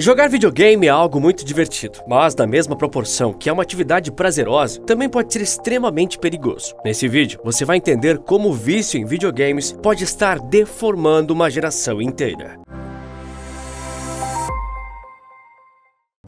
Jogar videogame é algo muito divertido, mas na mesma proporção que é uma atividade prazerosa, também pode ser extremamente perigoso. Nesse vídeo, você vai entender como o vício em videogames pode estar deformando uma geração inteira.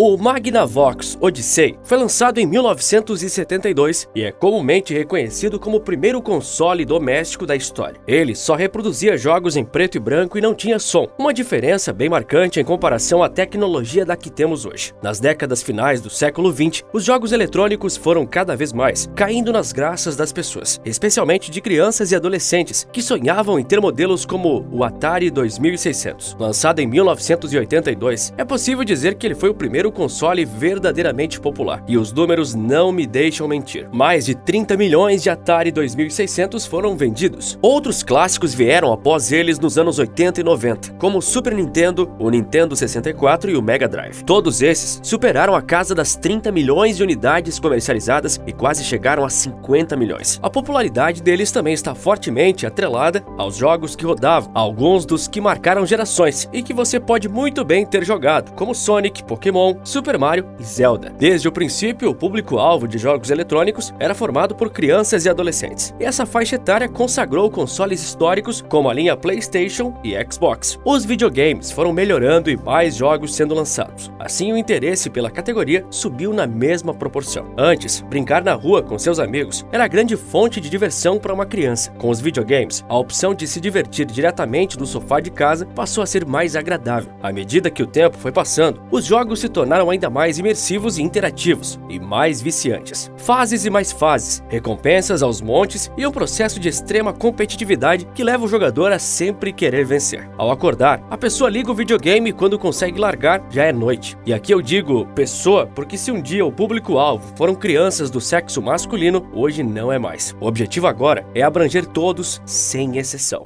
O Magnavox Odyssey foi lançado em 1972 e é comumente reconhecido como o primeiro console doméstico da história. Ele só reproduzia jogos em preto e branco e não tinha som, uma diferença bem marcante em comparação à tecnologia da que temos hoje. Nas décadas finais do século XX, os jogos eletrônicos foram cada vez mais caindo nas graças das pessoas, especialmente de crianças e adolescentes que sonhavam em ter modelos como o Atari 2600. Lançado em 1982, é possível dizer que ele foi o primeiro console verdadeiramente popular, e os números não me deixam mentir. Mais de 30 milhões de Atari 2600 foram vendidos. Outros clássicos vieram após eles nos anos 80 e 90, como o Super Nintendo, o Nintendo 64 e o Mega Drive. Todos esses superaram a casa das 30 milhões de unidades comercializadas e quase chegaram a 50 milhões. A popularidade deles também está fortemente atrelada aos jogos que rodavam, alguns dos que marcaram gerações e que você pode muito bem ter jogado, como Sonic, Pokémon, Super Mario e Zelda. Desde o princípio, o público-alvo de jogos eletrônicos era formado por crianças e adolescentes, e essa faixa etária consagrou consoles históricos como a linha PlayStation e Xbox. Os videogames foram melhorando e mais jogos sendo lançados. Assim, o interesse pela categoria subiu na mesma proporção. Antes, brincar na rua com seus amigos era a grande fonte de diversão para uma criança. Com os videogames, a opção de se divertir diretamente do sofá de casa passou a ser mais agradável. À medida que o tempo foi passando, os jogos se tornaram ainda mais imersivos e interativos, e mais viciantes. Fases e mais fases, recompensas aos montes e um processo de extrema competitividade que leva o jogador a sempre querer vencer. Ao acordar, a pessoa liga o videogame e quando consegue largar, já é noite. E aqui eu digo pessoa porque se um dia o público-alvo foram crianças do sexo masculino, hoje não é mais. O objetivo agora é abranger todos, sem exceção.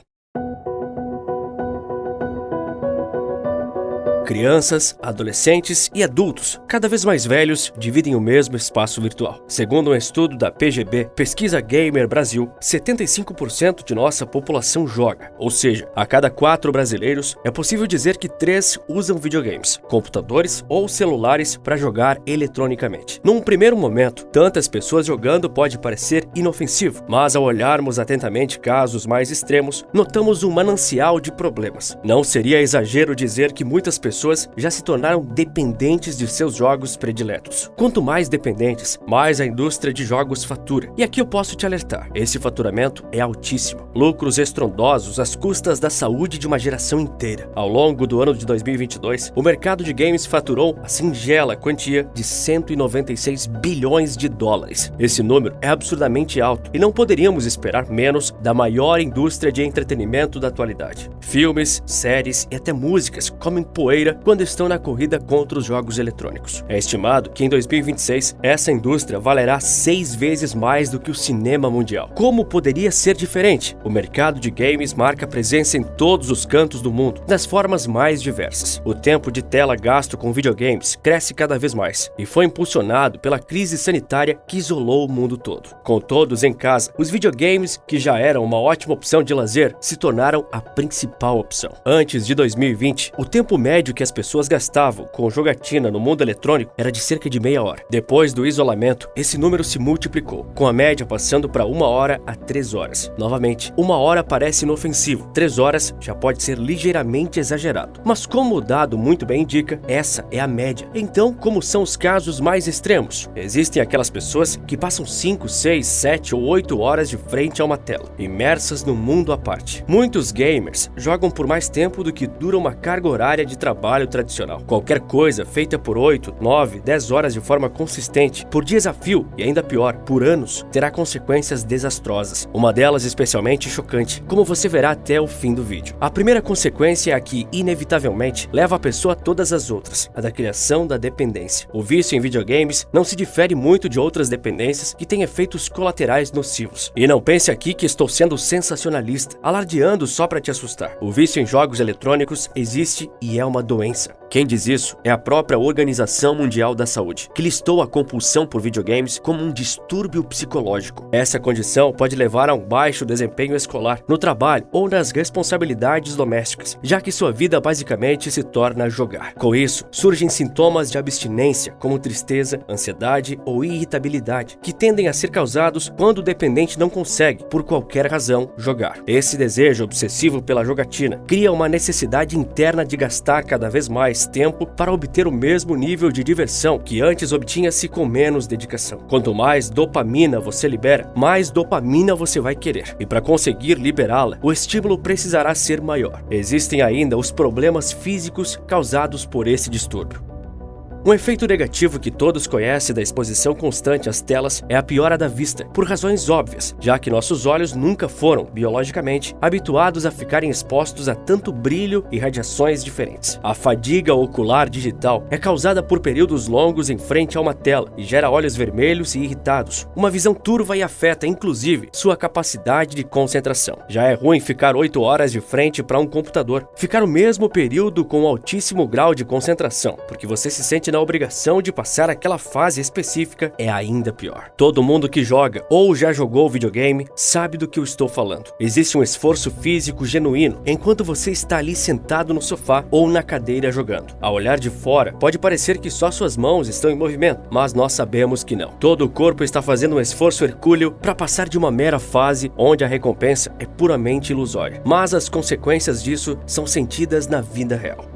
Crianças, adolescentes e adultos, cada vez mais velhos, dividem o mesmo espaço virtual. Segundo um estudo da PGB, Pesquisa Gamer Brasil, 75% de nossa população joga, ou seja, a cada 4 brasileiros, é possível dizer que 3 usam videogames, computadores ou celulares para jogar eletronicamente. Num primeiro momento, tantas pessoas jogando pode parecer inofensivo, mas ao olharmos atentamente casos mais extremos, notamos um manancial de problemas. Não seria exagero dizer que muitas pessoas já se tornaram dependentes de seus jogos prediletos. Quanto mais dependentes, mais a indústria de jogos fatura. E aqui eu posso te alertar, esse faturamento é altíssimo. Lucros estrondosos às custas da saúde de uma geração inteira. Ao longo do ano de 2022, o mercado de games faturou a singela quantia de 196 bilhões de dólares. Esse número é absurdamente alto e não poderíamos esperar menos da maior indústria de entretenimento da atualidade. Filmes, séries e até músicas comem poeira quando estão na corrida contra os jogos eletrônicos. É estimado que em 2026 essa indústria valerá 6 vezes mais do que o cinema mundial. Como poderia ser diferente? O mercado de games marca presença em todos os cantos do mundo, das formas mais diversas. O tempo de tela gasto com videogames cresce cada vez mais e foi impulsionado pela crise sanitária que isolou o mundo todo. Com todos em casa, os videogames, que já eram uma ótima opção de lazer, se tornaram a principal opção. Antes de 2020, o tempo médio que as pessoas gastavam com jogatina no mundo eletrônico era de cerca de meia hora. Depois do isolamento, esse número se multiplicou, com a média passando para 1 hora a 3 horas. Novamente, 1 hora parece inofensivo, 3 horas já pode ser ligeiramente exagerado. Mas como o dado muito bem indica, essa é a média. Então, como são os casos mais extremos? Existem aquelas pessoas que passam 5, 6, 7 ou 8 horas de frente a uma tela, imersas no mundo à parte. Muitos gamers jogam por mais tempo do que dura uma carga horária de trabalho tradicional. Qualquer coisa feita por 8, 9, 10 horas de forma consistente, por desafio e ainda pior, por anos, terá consequências desastrosas. Uma delas especialmente chocante, como você verá até o fim do vídeo. A primeira consequência é a que, inevitavelmente, leva a pessoa a todas as outras, a da criação da dependência. O vício em videogames não se difere muito de outras dependências que têm efeitos colaterais nocivos. E não pense aqui que estou sendo sensacionalista, alardeando só para te assustar. O vício em jogos eletrônicos existe e é uma doença. Quem diz isso é a própria Organização Mundial da Saúde, que listou a compulsão por videogames como um distúrbio psicológico. Essa condição pode levar a um baixo desempenho escolar, no trabalho ou nas responsabilidades domésticas, já que sua vida basicamente se torna jogar. Com isso, surgem sintomas de abstinência, como tristeza, ansiedade ou irritabilidade, que tendem a ser causados quando o dependente não consegue, por qualquer razão, jogar. Esse desejo obsessivo pela jogatina cria uma necessidade interna de gastar cada vez mais tempo para obter o mesmo nível de diversão que antes obtinha-se com menos dedicação. Quanto mais dopamina você libera, mais dopamina você vai querer. E para conseguir liberá-la, o estímulo precisará ser maior. Existem ainda os problemas físicos causados por esse distúrbio. Um efeito negativo que todos conhecem da exposição constante às telas é a piora da vista, por razões óbvias, já que nossos olhos nunca foram, biologicamente, habituados a ficarem expostos a tanto brilho e radiações diferentes. A fadiga ocular digital é causada por períodos longos em frente a uma tela e gera olhos vermelhos e irritados, uma visão turva e afeta, inclusive, sua capacidade de concentração. Já é ruim ficar 8 horas de frente para um computador, ficar o mesmo período com um altíssimo grau de concentração, porque você se sente na obrigação de passar aquela fase específica, é ainda pior. Todo mundo que joga ou já jogou videogame sabe do que eu estou falando. Existe um esforço físico genuíno enquanto você está ali sentado no sofá ou na cadeira jogando. Ao olhar de fora, pode parecer que só suas mãos estão em movimento, mas nós sabemos que não. Todo o corpo está fazendo um esforço hercúleo para passar de uma mera fase onde a recompensa é puramente ilusória. Mas as consequências disso são sentidas na vida real.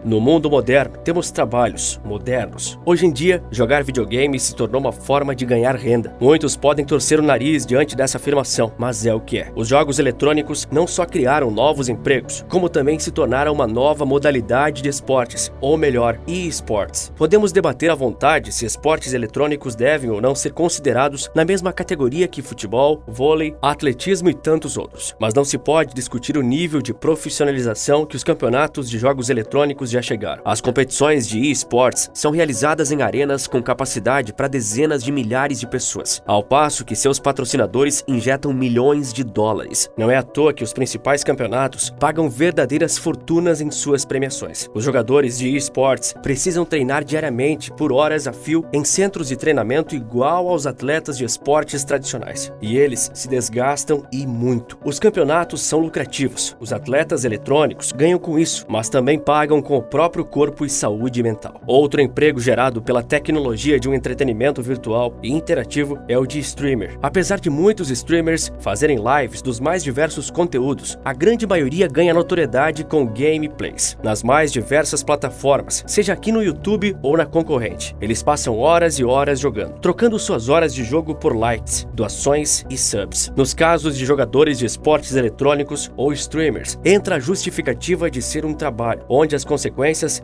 No mundo moderno, temos trabalhos modernos. Hoje em dia, jogar videogame se tornou uma forma de ganhar renda. Muitos podem torcer o nariz diante dessa afirmação, mas é o que é. Os jogos eletrônicos não só criaram novos empregos, como também se tornaram uma nova modalidade de esportes, ou melhor, e-sports. Podemos debater à vontade se esportes eletrônicos devem ou não ser considerados na mesma categoria que futebol, vôlei, atletismo e tantos outros. Mas não se pode discutir o nível de profissionalização que os campeonatos de jogos eletrônicos já chegaram. As competições de eSports são realizadas em arenas com capacidade para dezenas de milhares de pessoas, ao passo que seus patrocinadores injetam milhões de dólares. Não é à toa que os principais campeonatos pagam verdadeiras fortunas em suas premiações. Os jogadores de eSports precisam treinar diariamente por horas a fio em centros de treinamento igual aos atletas de esportes tradicionais. E eles se desgastam e muito. Os campeonatos são lucrativos. Os atletas eletrônicos ganham com isso, mas também pagam com o próprio corpo e saúde mental. Outro emprego gerado pela tecnologia de um entretenimento virtual e interativo é o de streamer. Apesar de muitos streamers fazerem lives dos mais diversos conteúdos, a grande maioria ganha notoriedade com gameplays nas mais diversas plataformas, seja aqui no YouTube ou na concorrente. Eles passam horas e horas jogando, trocando suas horas de jogo por likes, doações e subs. Nos casos de jogadores de esportes eletrônicos ou streamers, entra a justificativa de ser um trabalho, onde as consequências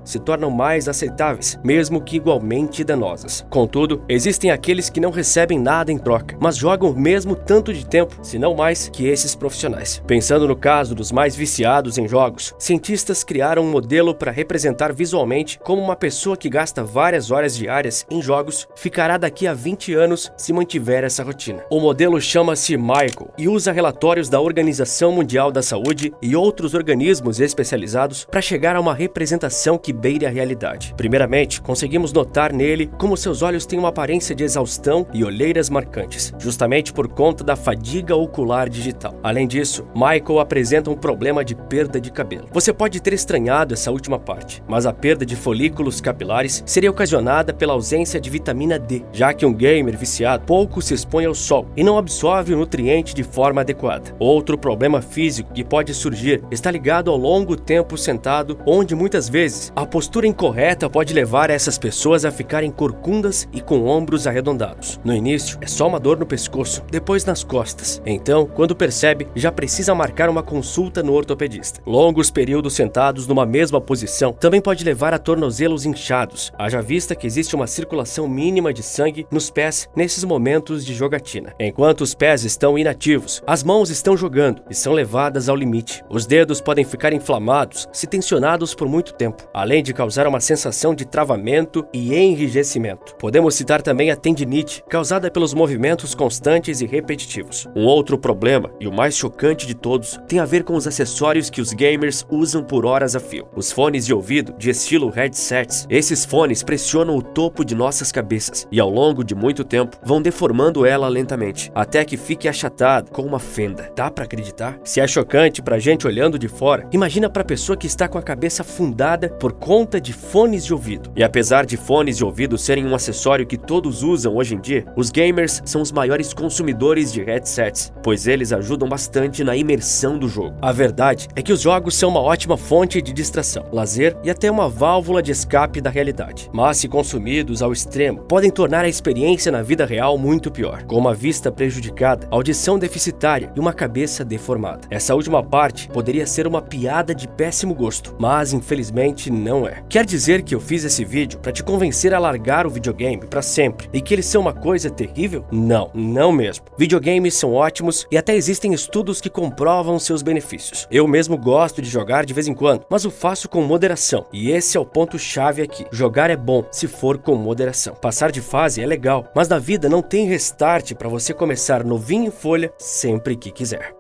se tornam mais aceitáveis, mesmo que igualmente danosas. Contudo, existem aqueles que não recebem nada em troca, mas jogam o mesmo tanto de tempo, se não mais, que esses profissionais. Pensando no caso dos mais viciados em jogos, cientistas criaram um modelo para representar visualmente como uma pessoa que gasta várias horas diárias em jogos ficará daqui a 20 anos se mantiver essa rotina. O modelo chama-se Michael e usa relatórios da Organização Mundial da Saúde e outros organismos especializados para chegar a uma representação que beire a realidade. Primeiramente, conseguimos notar nele como seus olhos têm uma aparência de exaustão e olheiras marcantes, justamente por conta da fadiga ocular digital. Além disso, Michael apresenta um problema de perda de cabelo. Você pode ter estranhado essa última parte, mas a perda de folículos capilares seria ocasionada pela ausência de vitamina D, já que um gamer viciado pouco se expõe ao sol e não absorve o nutriente de forma adequada. Outro problema físico que pode surgir está ligado ao longo tempo sentado, onde muitas vezes, a postura incorreta pode levar essas pessoas a ficarem corcundas e com ombros arredondados. No início, é só uma dor no pescoço, depois nas costas. Então, quando percebe, já precisa marcar uma consulta no ortopedista. Longos períodos sentados numa mesma posição também pode levar a tornozelos inchados, haja vista que existe uma circulação mínima de sangue nos pés nesses momentos de jogatina. Enquanto os pés estão inativos, as mãos estão jogando e são levadas ao limite. Os dedos podem ficar inflamados se tensionados por muito muito tempo, além de causar uma sensação de travamento e enrijecimento. Podemos citar também a tendinite, causada pelos movimentos constantes e repetitivos. Um outro problema, e o mais chocante de todos, tem a ver com os acessórios que os gamers usam por horas a fio. Os fones de ouvido de estilo headsets. Esses fones pressionam o topo de nossas cabeças e ao longo de muito tempo vão deformando ela lentamente, até que fique achatada com uma fenda. Dá pra acreditar? Se é chocante pra gente olhando de fora, imagina pra pessoa que está com a cabeça afundada por conta de fones de ouvido. E apesar de fones de ouvido serem um acessório que todos usam hoje em dia, os gamers são os maiores consumidores de headsets, pois eles ajudam bastante na imersão do jogo. A verdade é que os jogos são uma ótima fonte de distração, lazer e até uma válvula de escape da realidade. Mas se consumidos ao extremo, podem tornar a experiência na vida real muito pior, com uma vista prejudicada, audição deficitária e uma cabeça deformada. Essa última parte poderia ser uma piada de péssimo gosto, mas infelizmente não é. Quer dizer que eu fiz esse vídeo para te convencer a largar o videogame para sempre e que eles são uma coisa terrível? Não, não mesmo. Videogames são ótimos e até existem estudos que comprovam seus benefícios. Eu mesmo gosto de jogar de vez em quando, mas o faço com moderação. E esse é o ponto-chave aqui. Jogar é bom se for com moderação. Passar de fase é legal, mas na vida não tem restart para você começar novinho em folha sempre que quiser.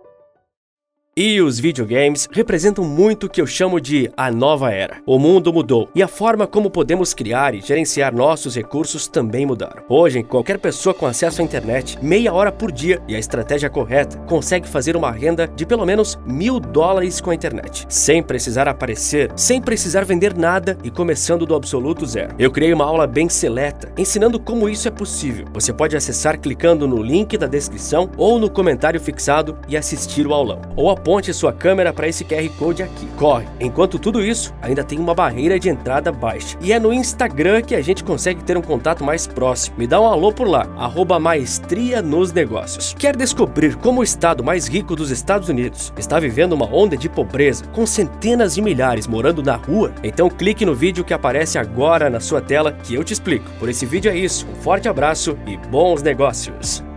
E os videogames representam muito o que eu chamo de a nova era. O mundo mudou e a forma como podemos criar e gerenciar nossos recursos também mudaram. Hoje, qualquer pessoa com acesso à internet, meia hora por dia e a estratégia correta, consegue fazer uma renda de pelo menos $1000 com a internet, sem precisar aparecer, sem precisar vender nada e começando do absoluto zero. Eu criei uma aula bem seleta, ensinando como isso é possível. Você pode acessar clicando no link da descrição ou no comentário fixado e assistir o aulão. Ou aponte sua câmera para esse QR Code aqui. Corre! Enquanto tudo isso, ainda tem uma barreira de entrada baixa. E é no Instagram que a gente consegue ter um contato mais próximo. Me dá um alô por lá, @maestria nos negócios. Quer descobrir como o estado mais rico dos Estados Unidos está vivendo uma onda de pobreza, com centenas de milhares morando na rua? Então clique no vídeo que aparece agora na sua tela que eu te explico. Por esse vídeo é isso, um forte abraço e bons negócios!